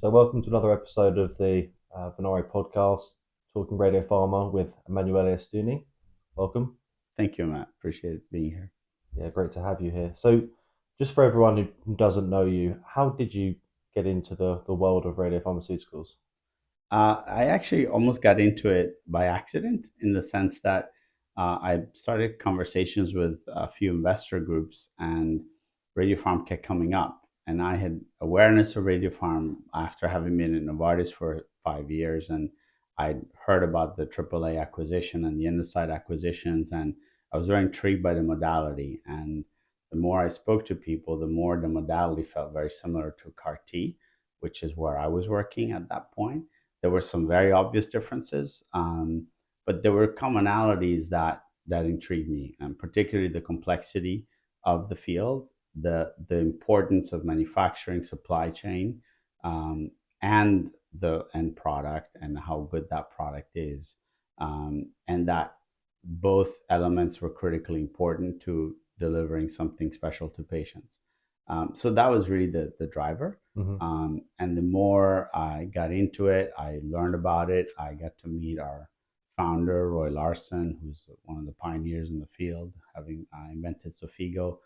So, welcome to another episode of the Venari Podcast, talking Radiopharma with Emanuele Ostuni. Welcome. Thank you, Matt. Appreciate being here. Yeah, great to have you here. So, just for everyone who doesn't know you, how did you get into the world of radiopharmaceuticals? I actually almost got into it by accident in the sense that I started conversations with a few investor groups and Radiopharm kept coming up. And I had awareness of Radiopharm after having been in Novartis for 5 years. And I'd heard about the AAA acquisition and the Endosite acquisitions. And I was very intrigued by the modality. And the more I spoke to people, the more the modality felt very similar to CAR T, which is where I was working at that point. There were some very obvious differences, but there were commonalities that intrigued me, and particularly the complexity of the field, the importance of manufacturing, supply chain, and the end product, and how good that product is, and that both elements were critically important to delivering something special to patients. So that was really the driver. Mm-hmm. And the more I got into it, I learned about it. I got to meet our founder, Roy Larson, who's one of the pioneers in the field, having invented Sofigo,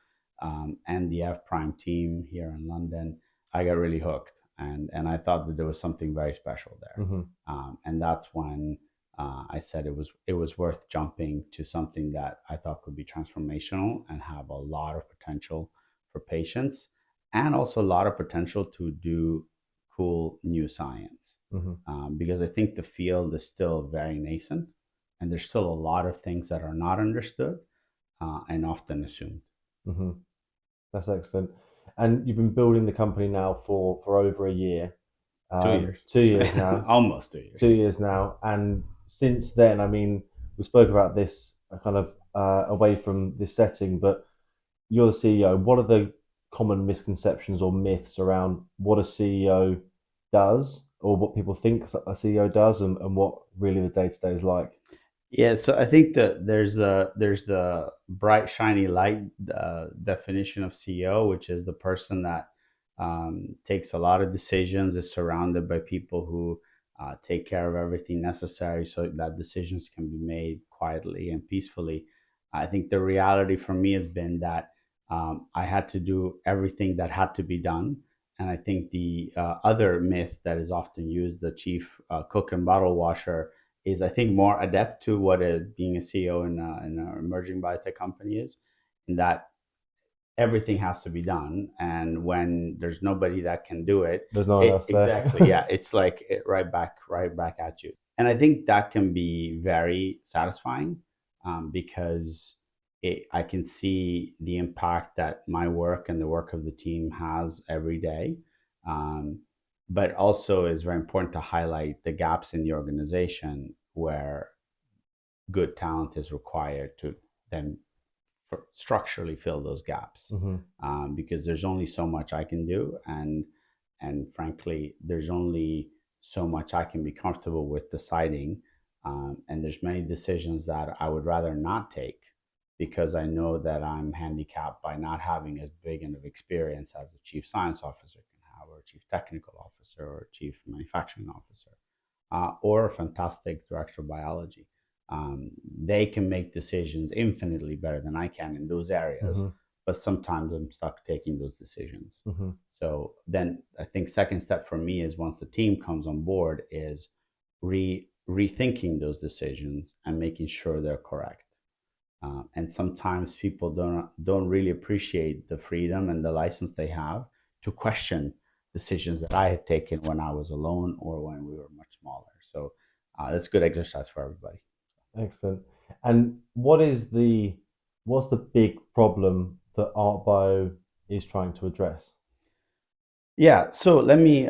and the F Prime team here in London. I got really hooked, and I thought that there was something very special there. Mm-hmm. And that's when I said it was worth jumping to something that I thought could be transformational and have a lot of potential for patients, and also a lot of potential to do cool new science. Mm-hmm. Because I think the field is still very nascent, and there's still a lot of things that are not understood and often assumed. Mm-hmm. That's excellent. And you've been building the company now for over a year, 2 years. 2 years now. Almost 2 years. 2 years now, and since then, I mean, we spoke about this kind of away from this setting, but you're the CEO. What are the common misconceptions or myths around what a CEO does, or what people think a CEO does, and what really the day to day is like? Yeah, so I think that there's the bright shiny light definition of CEO, which is the person that takes a lot of decisions, is surrounded by people who take care of everything necessary so that decisions can be made quietly and peacefully. I think the reality for me has been that I had to do everything that had to be done. And I think the other myth that is often used, the chief cook and bottle washer, is I think more adept to what being a CEO in an emerging biotech company is, in that everything has to be done, and when there's nobody that can do it, There's no one else exactly, there. yeah, it's like right back at you. And I think that can be very satisfying, because I can see the impact that my work and the work of the team has every day. um, but also is very important to highlight the gaps in the organization where good talent is required to then structurally fill those gaps, Mm-hmm. because there's only so much I can do, and frankly, there's only so much I can be comfortable with deciding, and there's many decisions that I would rather not take because I know that I'm handicapped by not having as big of experience as a chief science officer can have, or a chief technical officer, or a chief manufacturing officer, or a fantastic director of biology. They can make decisions infinitely better than I can in those areas, Mm-hmm. but sometimes I'm stuck taking those decisions. Mm-hmm. So then I think second step for me is, once the team comes on board, is rethinking those decisions and making sure they're correct. And sometimes people don't really appreciate the freedom and the license they have to question decisions that I had taken when I was alone or when we were much smaller. So that's good exercise for everybody. Excellent. And what's the big problem that Art Bio is trying to address? Yeah, so let me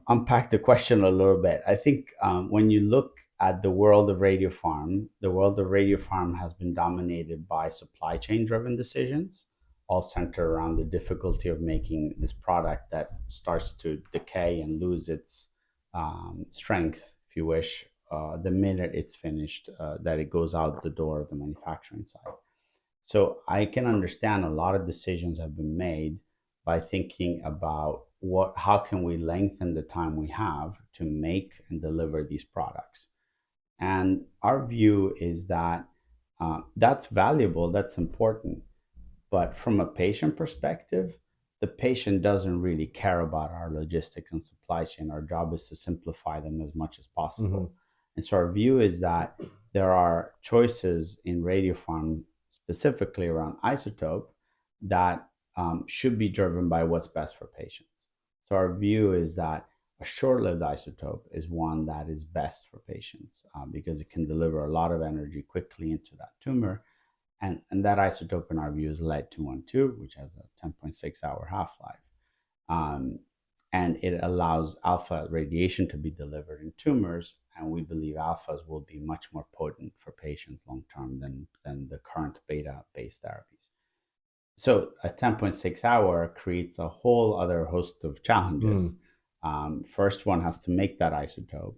unpack the question a little bit. I think when you look at the world of radiopharm has been dominated by supply chain driven decisions, all centered around the difficulty of making this product that starts to decay and lose its strength, if you wish, the minute it's finished, that it goes out the door of the manufacturing side. So I can understand a lot of decisions have been made by thinking about how can we lengthen the time we have to make and deliver these products. And our view is that that's valuable, that's important. But from a patient perspective, the patient doesn't really care about our logistics and supply chain. Our job is to simplify them as much as Mm-hmm. possible. And so our view is that there are choices in Radiopharm, specifically around isotope, that should be driven by what's best for patients. So our view is that a short-lived isotope is one that is best for patients because it can deliver a lot of energy quickly into that tumor, and that isotope in our view is lead-212, which has a 10.6-hour half-life. Um, and it allows alpha radiation to be delivered in tumors, and we believe alphas will be much more potent for patients long term than the current beta based therapies. So a 10.6 hour creates a whole other host of challenges. Mm. First one has to make that isotope.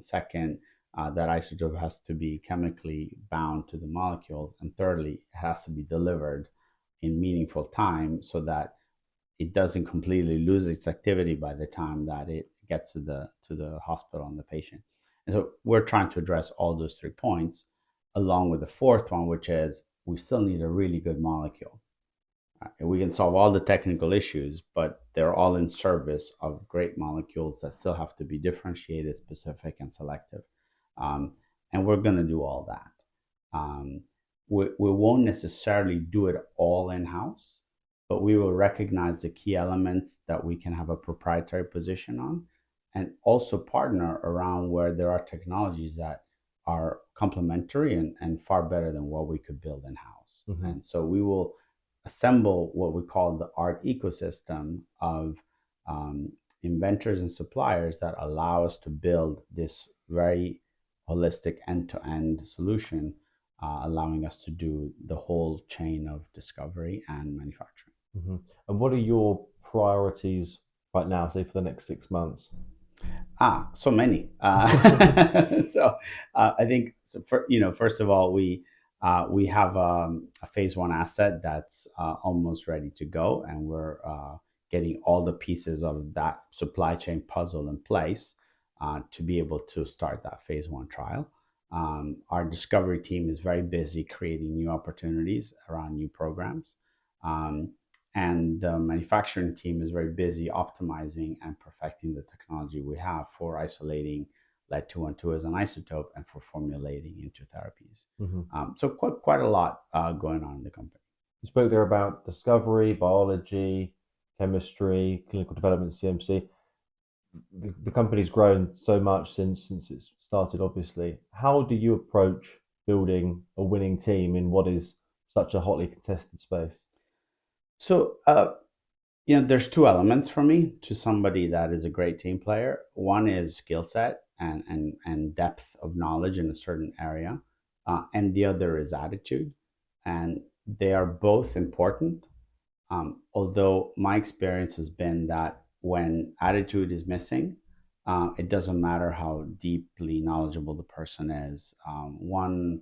Second, that isotope has to be chemically bound to the molecules. And thirdly, it has to be delivered in meaningful time so that it doesn't completely lose its activity by the time that it gets to the hospital and the patient. And so we're trying to address all those 3 points, along with the fourth one, which is we still need a really good molecule. We can solve all the technical issues, but they're all in service of great molecules that still have to be differentiated, specific, and selective. Um, and we're going to do all that. We won't necessarily do it all in house, but we will recognize the key elements that we can have a proprietary position on, and also partner around where there are technologies that are complementary and far better than what we could build in house. Mm-hmm. And so we will assemble what we call the art ecosystem of inventors and suppliers that allow us to build this very holistic end-to-end solution, allowing us to do the whole chain of discovery and manufacturing. Mm-hmm. And what are your priorities right now, say for the next 6 months? So many. So I think so first of all, we have a phase one asset that's almost ready to go, and we're getting all the pieces of that supply chain puzzle in place to be able to start that phase one trial. Our discovery team is very busy creating new opportunities around new programs. Um, and the manufacturing team is very busy optimizing and perfecting the technology we have for isolating lead-212 as an isotope and for formulating into therapies. Mm-hmm. So quite a lot going on in the company. You spoke there about discovery, biology, chemistry, clinical development, CMC. The company's grown so much since it's started, obviously. How do you approach building a winning team in what is such a hotly contested space? So there's two elements for me to somebody that is a great team player. One is skill set and depth of knowledge in a certain area, and the other is attitude. And they are both important. Although my experience has been that when attitude is missing, it doesn't matter how deeply knowledgeable the person is. One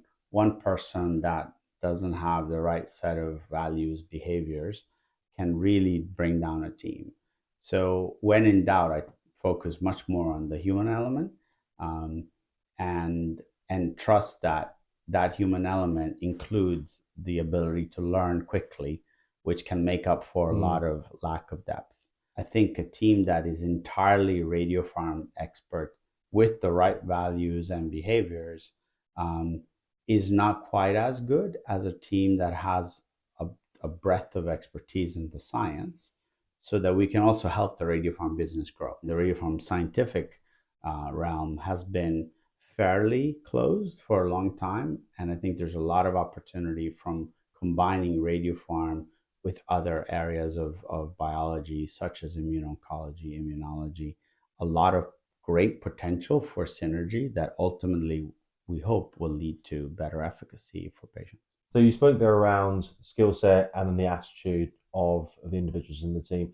person that doesn't have the right set of values, behaviors, can really bring down a team. So when in doubt, I focus much more on the human element, um, and trust that that human element includes the ability to learn quickly, which can make up for a Mm. lot of lack of depth. I think a team that is entirely radiopharm expert with the right values and behaviors um, is not quite as good as a team that has a breadth of expertise in the science, so that we can also help the radiopharm business grow. The radiopharm scientific realm has been fairly closed for a long time, and I think there's a lot of opportunity from combining radiopharm with other areas of biology, such as immuno-oncology, immunology, a lot of great potential for synergy that ultimately we hope will lead to better efficacy for patients. So you spoke there around skill set and then the attitude of the individuals in the team.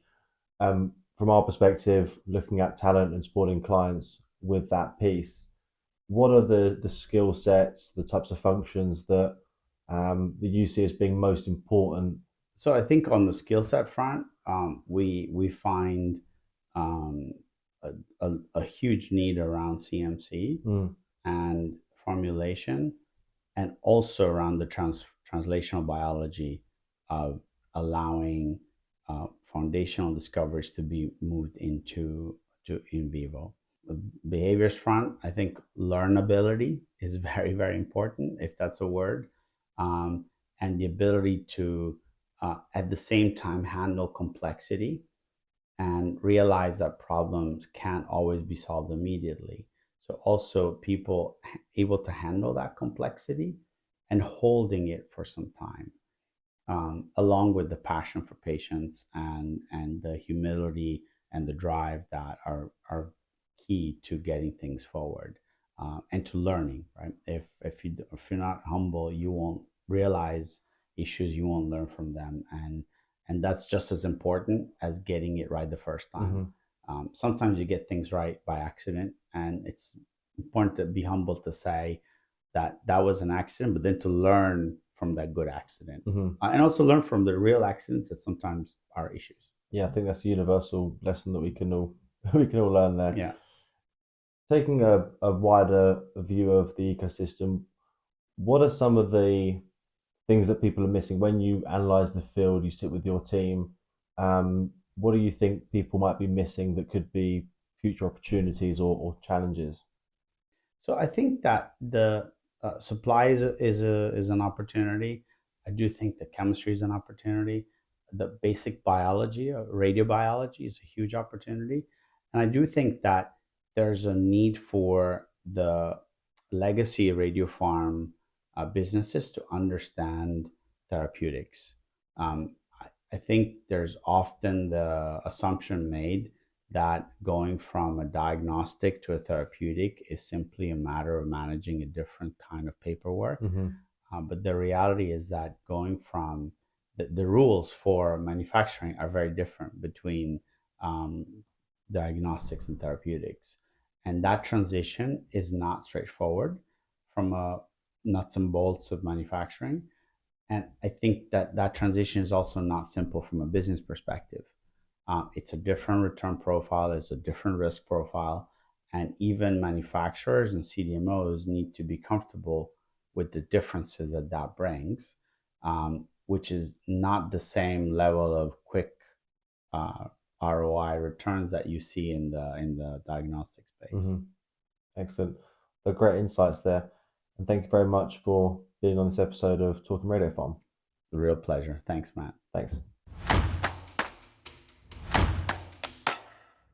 From our perspective, looking at talent and supporting clients with that piece, what are the skill sets, the types of functions that you see as being most important So I think on the skill set front, we find um, a, a huge need around CMC Mm, and formulation, and also around the translational biology of allowing foundational discoveries to be moved into to in vivo. The behaviors front, I think learnability is very, very important, if that's a word, um, and the ability to, at the same time, handle complexity and realize that problems can't always be solved immediately. So also people able to handle that complexity and holding it for some time, along with the passion for patients and the humility and the drive that are key to getting things forward, and to learning. Right? If you're not humble, you won't realize issues. You won't learn from them, and that's just as important as getting it right the first time. hmm Sometimes you get things right by accident, and it's important to be humble to say that that was an accident, but then to learn from that good accident, hmm and also learn from the real accidents that sometimes are issues. Yeah, I think that's a universal lesson that we can all we can all learn there. Yeah. Taking a wider view of the ecosystem, what are some of the things that people are missing when you analyze the field, you sit with your team? What do you think people might be missing that could be future opportunities or challenges? So I think that the supply is an opportunity. I do think the chemistry is an opportunity. The basic biology, radiobiology, is a huge opportunity, and I do think that there's a need for the legacy radiopharm businesses to understand therapeutics. I think there's often the assumption made that going from a diagnostic to a therapeutic is simply a matter of managing a different kind of paperwork. Hmm But the reality is that going from the rules for manufacturing are very different between um, diagnostics and therapeutics. And that transition is not straightforward from a nuts and bolts of manufacturing. And I think that that transition is also not simple from a business perspective. It's a different return profile, it's a different risk profile, and even manufacturers and CDMOs need to be comfortable with the differences that that brings, which is not the same level of quick uh, ROI returns that you see in the diagnostic space. hmm Excellent. The great insights there. And thank you very much for being on this episode of Talking Radio Farm. A real pleasure. Thanks, Matt. Thanks.